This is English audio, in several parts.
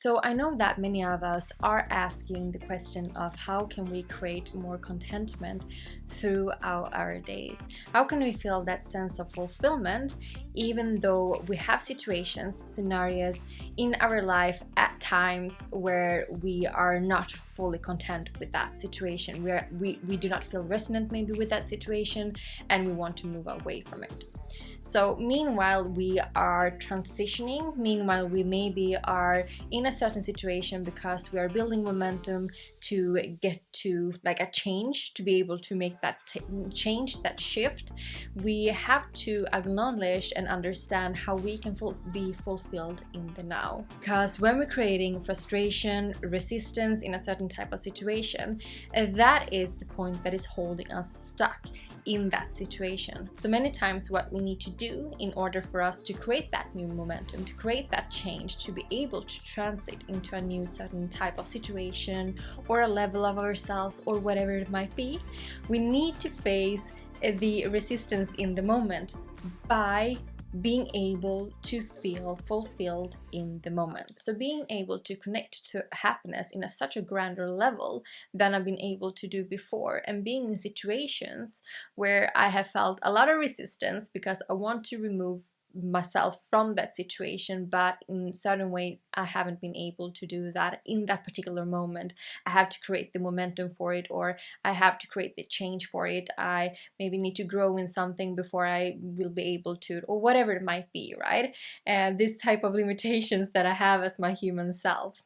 So I know that many of us are asking the question of how can we create more contentment throughout our days? How can we feel that sense of fulfillment even though we have situations, scenarios in our life at times where we are not fully content with that situation, where we do not feel resonant maybe with that situation and we want to move away from it. So meanwhile we are transitioning, meanwhile we maybe are in a certain situation because we are building momentum to get to like a change, to be able to make that change, that shift, we have to acknowledge and understand how we can be fulfilled in the now. Because when we're creating frustration, resistance in a certain type of situation, that is the point that is holding us stuck in that situation. So many times what we need to do in order for us to create that new momentum, to create that change, to be able to transit into a new certain type of situation or a level of ourselves or whatever it might be, we need to face the resistance in the moment by being able to feel fulfilled in the moment. So being able to connect to happiness in such a grander level than I've been able to do before, and being in situations where I have felt a lot of resistance because I want to remove myself from that situation, but in certain ways I haven't been able to do that in that particular moment. I have to create the momentum for it, or I have to create the change for it. I maybe need to grow in something before I will be able to, or whatever it might be, right? And this type of limitations that I have as my human self.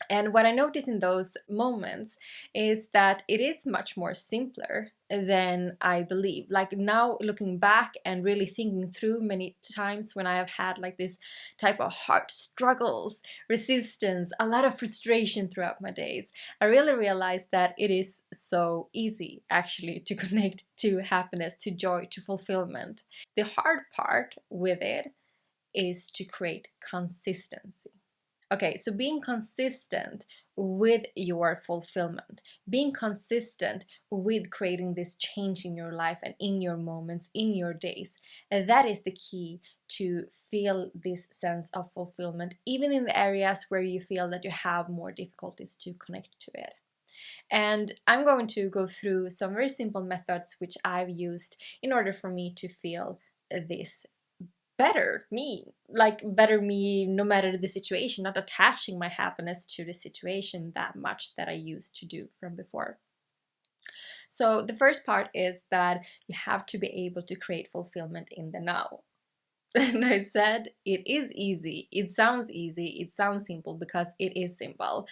And what I notice in those moments is that it is much more simpler than I believe. Like now looking back and really thinking through many times when I have had like this type of heart struggles, resistance, a lot of frustration throughout my days, I really realized that it is so easy actually to connect to happiness, to joy, to fulfillment. The hard part with it is to create consistency. Okay, so being consistent with your fulfillment, being consistent with creating this change in your life and in your moments, in your days, that is the key to feel this sense of fulfillment, even in the areas where you feel that you have more difficulties to connect to it. And I'm going to go through some very simple methods which I've used in order for me to feel this better me no matter the situation, not attaching my happiness to the situation that much that I used to do from before. So the first part is that you have to be able to create fulfillment in the now. And I said it is easy, it sounds simple because it is simple.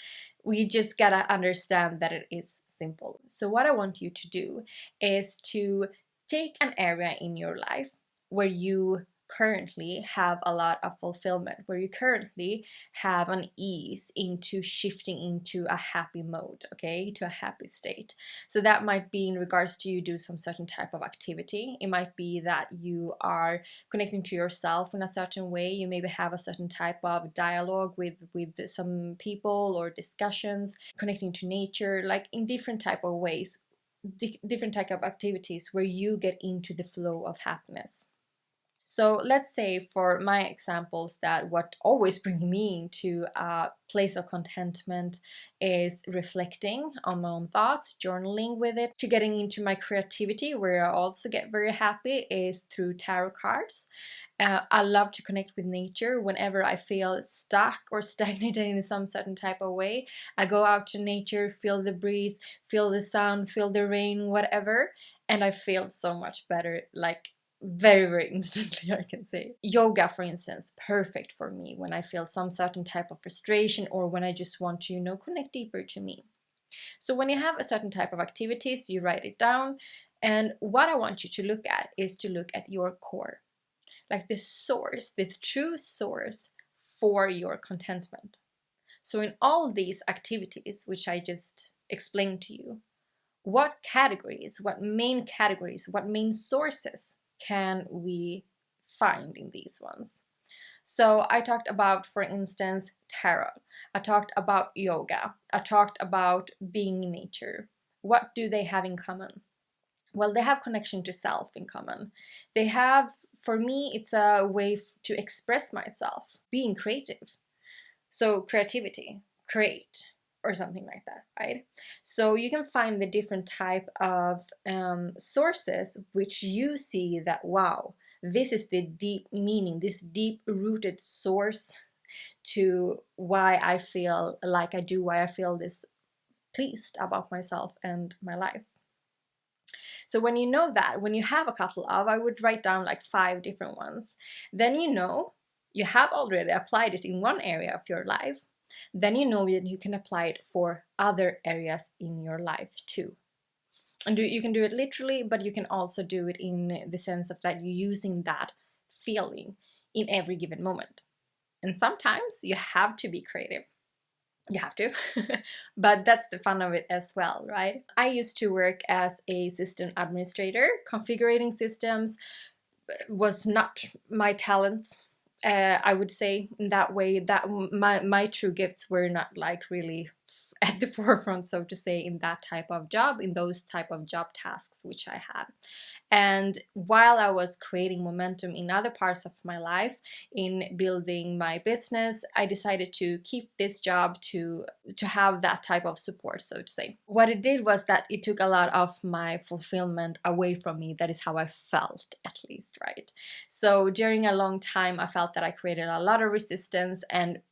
We just gotta understand that it is simple. So what I want you to do is to take an area in your life where you currently have a lot of fulfillment, where you currently have an ease into shifting into a happy mode, okay, to a happy state. So that might be in regards to you do some certain type of activity. It might be that you are connecting to yourself in a certain way. You maybe have a certain type of dialogue with some people or discussions, connecting to nature, like in different type of ways, different type of activities where you get into the flow of happiness. So let's say for my examples that what always brings me into a place of contentment is reflecting on my own thoughts, journaling with it, to getting into my creativity where I also get very happy is through tarot cards. I love to connect with nature whenever I feel stuck or stagnated in some certain type of way. I go out to nature, feel the breeze, feel the sun, feel the rain, whatever, and I feel so much better, like very, very instantly, I can say. Yoga, for instance, perfect for me when I feel some certain type of frustration or when I just want to, connect deeper to me. So when you have a certain type of activities, you write it down. And what I want you to look at is to look at your core, like the source, the true source for your contentment. So in all these activities, which I just explained to you, what categories, what main sources can we find in these ones? So I talked about, for instance, tarot. I talked about yoga. I talked about being in nature. What do they have in common? Well, they have connection to self in common. They have, for me, it's a way to express myself, being creative. So creativity, create, or something like that, right? So you can find the different type of sources which you see that, wow, this is the deep meaning, this deep rooted source to why I feel like I do, why I feel this pleased about myself and my life. So when you know that, when you have a couple of, I would write down like 5 different ones, then you know you have already applied it in one area of your life, then you know that you can apply it for other areas in your life too. And you can do it literally, but you can also do it in the sense of that you're using that feeling in every given moment. And sometimes you have to be creative. You have to, but that's the fun of it as well, right? I used to work as a system administrator. Configuring systems was not my talents. I would say in that way that my true gifts were not like really at the forefront, so to say, in that type of job, in those type of job tasks which I had. And while I was creating momentum in other parts of my life, in building my business, I decided to keep this job to have that type of support, so to say. What it did was that it took a lot of my fulfillment away from me. That is how I felt, at least, right? So during a long time, I felt that I created a lot of resistance, and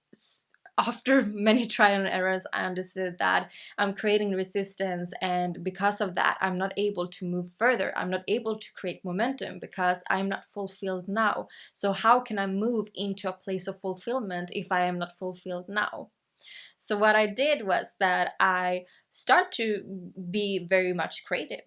after many trial and errors, I understood that I'm creating resistance, and because of that, I'm not able to move further. I'm not able to create momentum because I'm not fulfilled now. So how can I move into a place of fulfillment if I am not fulfilled now? So what I did was that I start to be very much creative.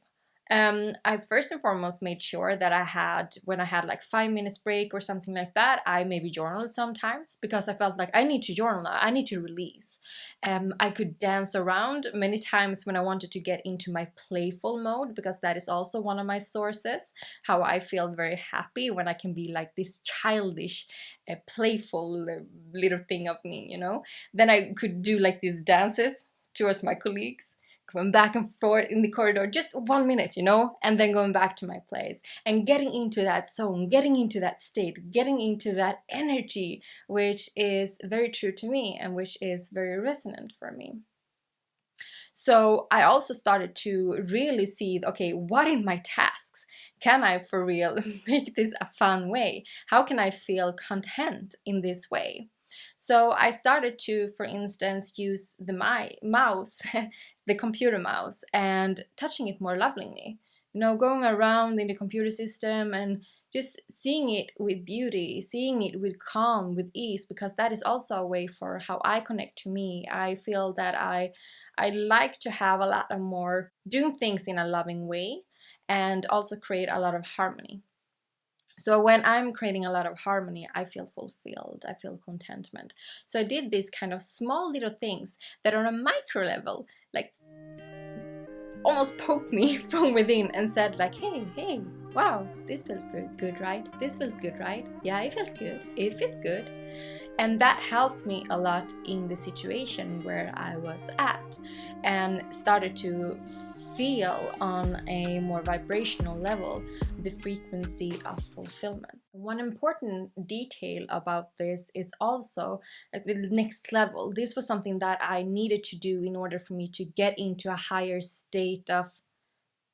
I first and foremost made sure that I had, when I had like 5 minutes break or something like that, I maybe journaled sometimes because I felt like I need to journal now, I need to release. I could dance around many times when I wanted to get into my playful mode, because that is also one of my sources, how I feel very happy when I can be like this childish, playful little thing of me, you know? Then I could do like these dances towards my colleagues, going back and forth in the corridor, just 1 minute, you know, and then going back to my place and getting into that zone, getting into that state, getting into that energy, which is very true to me and which is very resonant for me. So I also started to really see, okay, what in my tasks can I for real make this a fun way? How can I feel content in this way? So I started to, for instance, use the mouse, the computer mouse, and touching it more lovingly. You know, going around in the computer system and just seeing it with beauty, seeing it with calm, with ease, because that is also a way for how I connect to me. I feel that I like to have a lot of more doing things in a loving way and also create a lot of harmony. So when I'm creating a lot of harmony, I feel fulfilled, I feel contentment. So I did these kind of small little things that on a micro level, like almost poked me from within and said like, hey, wow, this feels good, right? This feels good, right? Yeah, it feels good. It feels good. And that helped me a lot in the situation where I was at, and started to feel on a more vibrational level the frequency of fulfillment. One important detail about this is also at the next level. This was something that I needed to do in order for me to get into a higher state of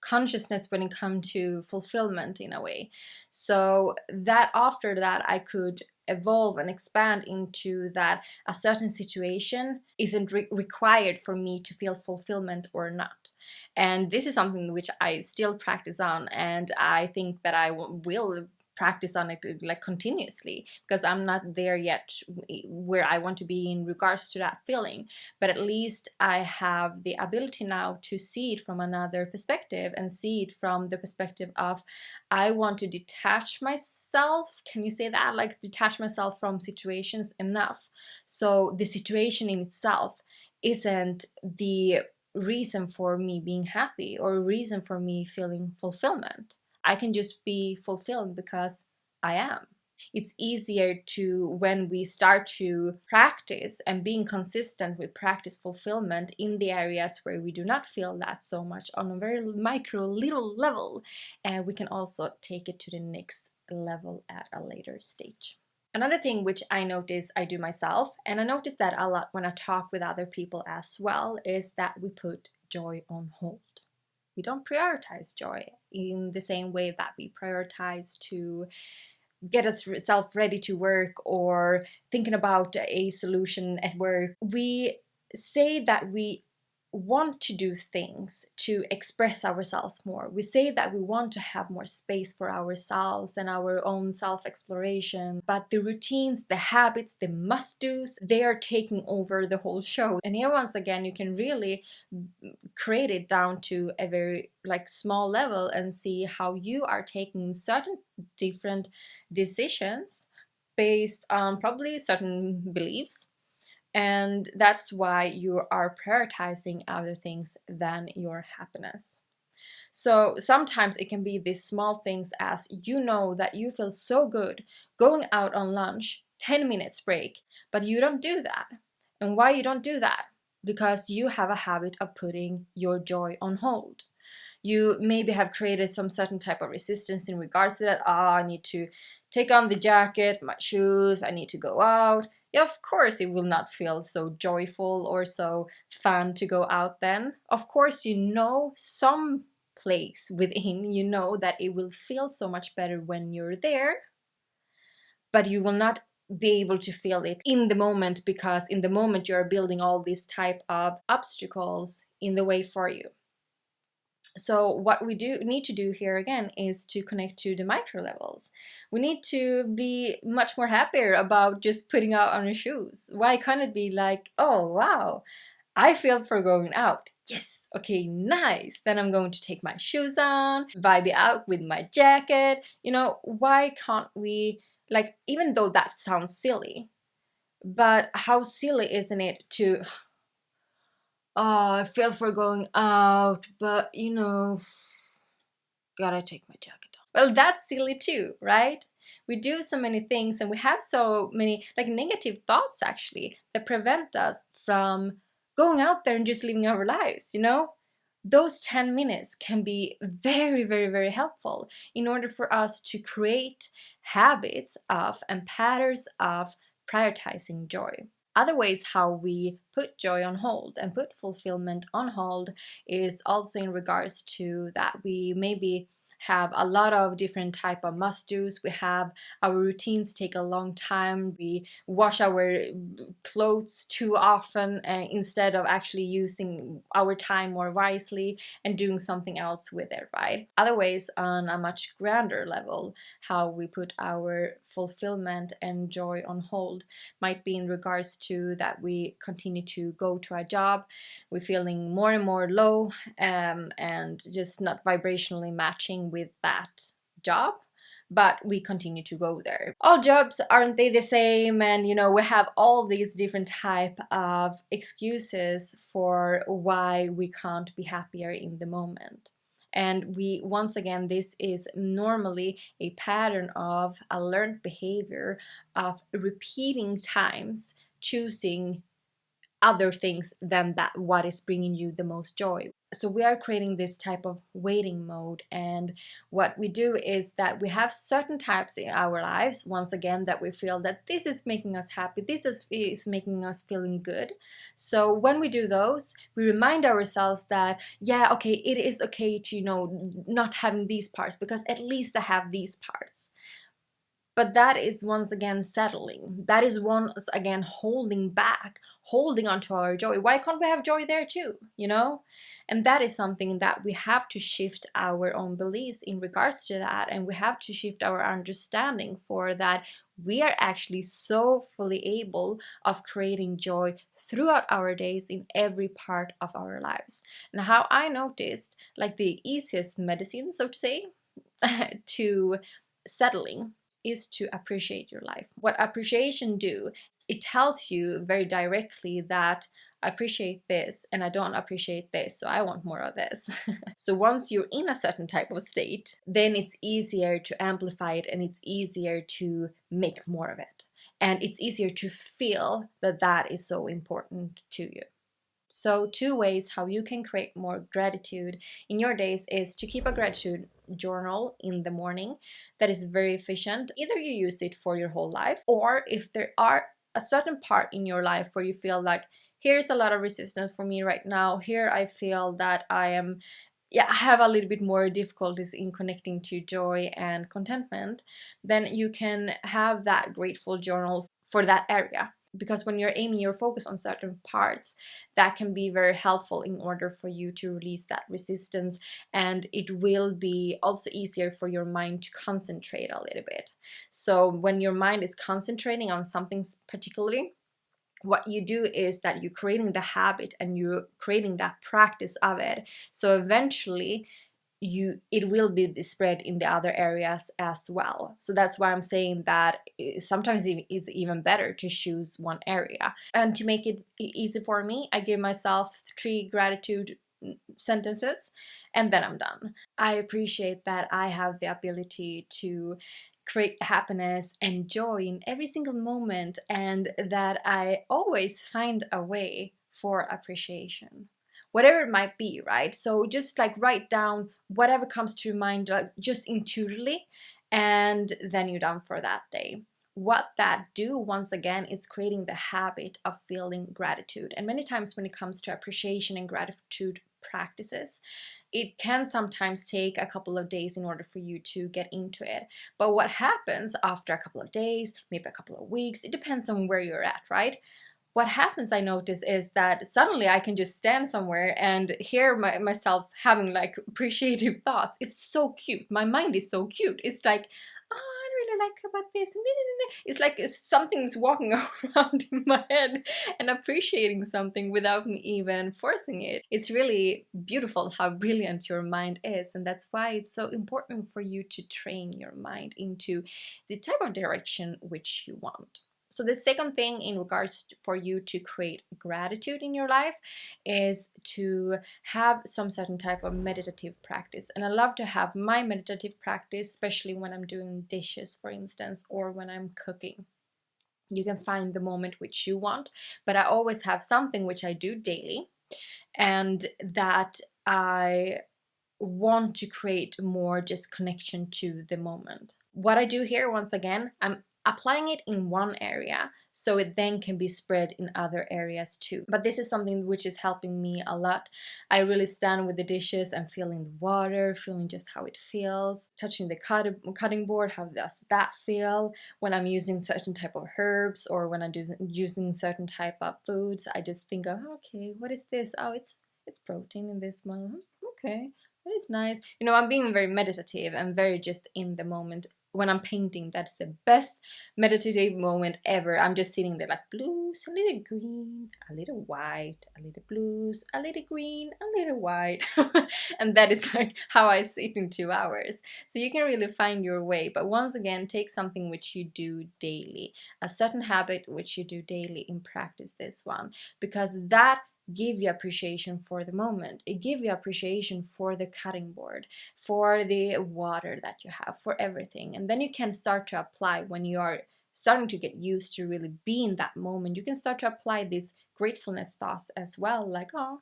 consciousness when it comes to fulfillment in a way. So that after that I could evolve and expand into that a certain situation isn't required for me to feel fulfillment or not. And this is something which I still practice on, and I think that I will practice on it like continuously, because I'm not there yet where I want to be in regards to that feeling, but at least I have the ability now to see it from another perspective, and see it from the perspective of I want to detach myself, can you say that, like detach myself from situations enough so the situation in itself isn't the reason for me being happy or a reason for me feeling fulfillment. I can just be fulfilled because I am. It's easier to, when we start to practice and being consistent with practice fulfillment in the areas where we do not feel that so much on a very micro little level, and we can also take it to the next level at a later stage. Another thing which I notice I do myself, and I notice that a lot when I talk with other people as well, is that we put joy on hold. We don't prioritize joy in the same way that we prioritize to get ourselves ready to work or thinking about a solution at work. We say that we want to do things to express ourselves more. We say that we want to have more space for ourselves and our own self-exploration, but the routines, the habits, the must-dos, they are taking over the whole show. And here once again, you can really create it down to a very small level and see how you are taking certain different decisions based on probably certain beliefs, and that's why you are prioritizing other things than your happiness. So sometimes it can be these small things, as you know that you feel so good going out on lunch, 10 minutes break, but you don't do that. And why you don't do that? Because you have a habit of putting your joy on hold. You maybe have created some certain type of resistance in regards to that. I need to take on the jacket, my shoes, I need to go out. Yeah, of course it will not feel so joyful or so fun to go out then. Of course, you know some place within, you know that it will feel so much better when you're there, but you will not be able to feel it in the moment, because in the moment you're building all these type of obstacles in the way for you. So what we do need to do here again is to connect to the micro levels. We need to be much more happier about just putting out on our shoes. Why can't it be like, oh wow, I feel for going out. Yes, okay, nice. Then I'm going to take my shoes on, vibe out with my jacket. You know, why can't we, even though that sounds silly, but how silly isn't it to, oh, I feel for going out, but gotta take my jacket off. Well, that's silly too, right? We do so many things and we have so many negative thoughts actually that prevent us from going out there and just living our lives, Those 10 minutes can be very, very, very helpful in order for us to create habits of and patterns of prioritizing joy. Other ways how we put joy on hold and put fulfillment on hold is also in regards to that we maybe have a lot of different type of must-dos. We have our routines take a long time. We wash our clothes too often instead of actually using our time more wisely and doing something else with it, right? Other ways on a much grander level how we put our fulfillment and joy on hold might be in regards to that we continue to go to our job, we're feeling more and more low and just not vibrationally matching with that job, but we continue to go there. All jobs, aren't they the same? And we have all these different type of excuses for why we can't be happier in the moment. And we, once again, this is normally a pattern of a learned behavior of repeating times choosing other things than that what is bringing you the most joy. So we are creating this type of waiting mode, and what we do is that we have certain types in our lives, once again, that we feel that this is making us happy, this is making us feeling good. So when we do those, we remind ourselves that yeah, okay, it is okay to not having these parts, because at least I have these parts. But that is once again settling. That is once again holding back, holding on to our joy. Why can't we have joy there too, And that is something that we have to shift our own beliefs in regards to that. And we have to shift our understanding for that we are actually so fully able of creating joy throughout our days in every part of our lives. And how I noticed, the easiest medicine, so to say, to settling is to appreciate your life. What appreciation do? It tells you very directly that I appreciate this and I don't appreciate this, so I want more of this. So once you're in a certain type of state, then it's easier to amplify it and it's easier to make more of it. And it's easier to feel that that is so important to you. So 2 ways how you can create more gratitude in your days is to keep a gratitude journal in the morning. That is very efficient. Either you use it for your whole life, or if there are a certain part in your life where you feel like here's a lot of resistance for me right now, here I feel that I have a little bit more difficulties in connecting to joy and contentment, then you can have that grateful journal for that area. Because when you're aiming your focus on certain parts, that can be very helpful in order for you to release that resistance, and it will be also easier for your mind to concentrate a little bit. So when your mind is concentrating on something particularly, what you do is that you're creating the habit and you're creating that practice of it. So eventually it will be spread in the other areas as well. So that's why I'm saying that sometimes it is even better to choose one area. And to make it easy for me, I give myself 3 gratitude sentences and then I'm done. I appreciate that I have the ability to create happiness and joy in every single moment, and that I always find a way for appreciation, whatever it might be, right? So just like write down whatever comes to your mind, like just intuitively, and then you're done for that day. What that do, once again, is creating the habit of feeling gratitude. And many times when it comes to appreciation and gratitude practices, it can sometimes take a couple of days in order for you to get into it. But what happens after a couple of days, maybe a couple of weeks, it depends on where you're at, right? What happens, I notice, is that suddenly I can just stand somewhere and hear myself having like appreciative thoughts. It's so cute. My mind is so cute. It's like, oh, I really like about this. It's like something's walking around in my head and appreciating something without me even forcing it. It's really beautiful how brilliant your mind is, and that's why it's so important for you to train your mind into the type of direction which you want. So the second thing in regards for you to create gratitude in your life is to have some certain type of meditative practice. And I love to have my meditative practice, especially when I'm doing dishes, for instance, or when I'm cooking. You can find the moment which you want, but I always have something which I do daily, and that I want to create more just connection to the moment. What I do here, once again, I'm applying it in one area so it then can be spread in other areas too. But this is something which is helping me a lot. I really stand with the dishes and feeling the water, feeling just how it feels, touching the cutting board, how does that feel when I'm using certain type of herbs, or when I'm using certain type of foods. I just think of, okay, what is this? Oh, it's protein in this one. Okay, that is nice. You know, I'm being very meditative and very just in the moment. When I'm painting, that's the best meditative moment ever. I'm just sitting there like blues, a little green, a little white, a little blues, a little green, a little white. And that is like how I sit in 2 hours. So you can really find your way. But once again, take something which you do daily, a certain habit which you do daily, and practice this one, because that give you appreciation for the moment. It give you appreciation for the cutting board, for the water that you have, for everything. And then you can start to apply, when you are starting to get used to really be in that moment, you can start to apply these gratefulness thoughts as well, like, oh,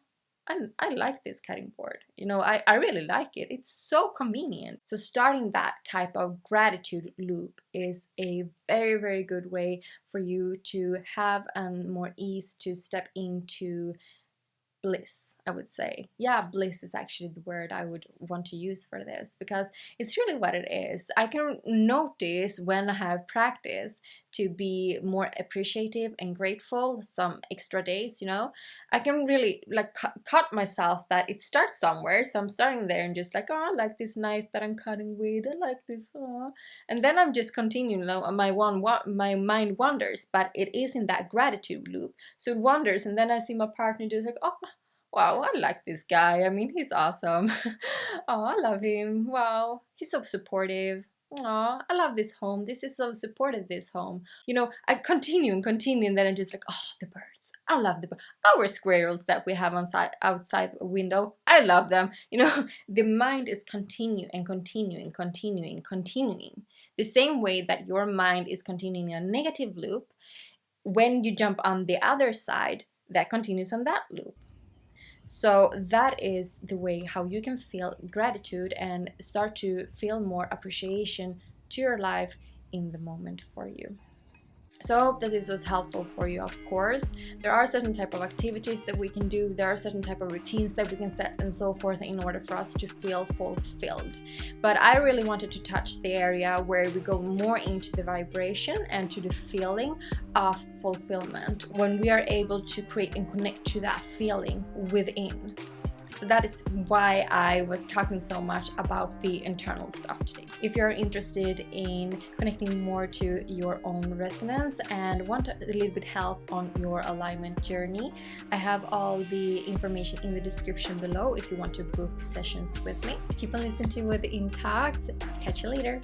I like this cutting board. You know, I really like it. It's so convenient. So starting that type of gratitude loop is a very, very good way for you to have more ease to step into bliss, I would say. Yeah, bliss is actually the word I would want to use for this, because it's really what it is. I can notice when I have practice to be more appreciative and grateful some extra days, you know, I can really like cut myself that it starts somewhere. So I'm starting there and just like, oh, I like this knife that I'm cutting with, I like this, oh. And then I'm just continuing, you know, my mind wanders, but it is in that gratitude loop. So it wanders, and then I see my partner just like, oh, wow, I like this guy. I mean, he's awesome. Oh, I love him. Wow, he's so supportive. Oh, I love this home. This is so supportive, this home. You know, I continue and continue, and then I'm just like, oh, the birds. I love the birds. Our squirrels that we have outside the window. I love them. You know, the mind is continuing and continuing, continuing, continuing. The same way that your mind is continuing in a negative loop, when you jump on the other side, that continues on that loop. So that is the way how you can feel gratitude and start to feel more appreciation to your life in the moment for you. So I hope that this was helpful for you. Of course, there are certain type of activities that we can do, there are certain type of routines that we can set and so forth in order for us to feel fulfilled. But I really wanted to touch the area where we go more into the vibration and to the feeling of fulfillment, when we are able to create and connect to that feeling within. So that is why I was talking so much about the internal stuff today. If you're interested in connecting more to your own resonance and want a little bit help on your alignment journey, I have all the information in the description below if you want to book sessions with me. Keep on listening to Within Talks. Catch you later.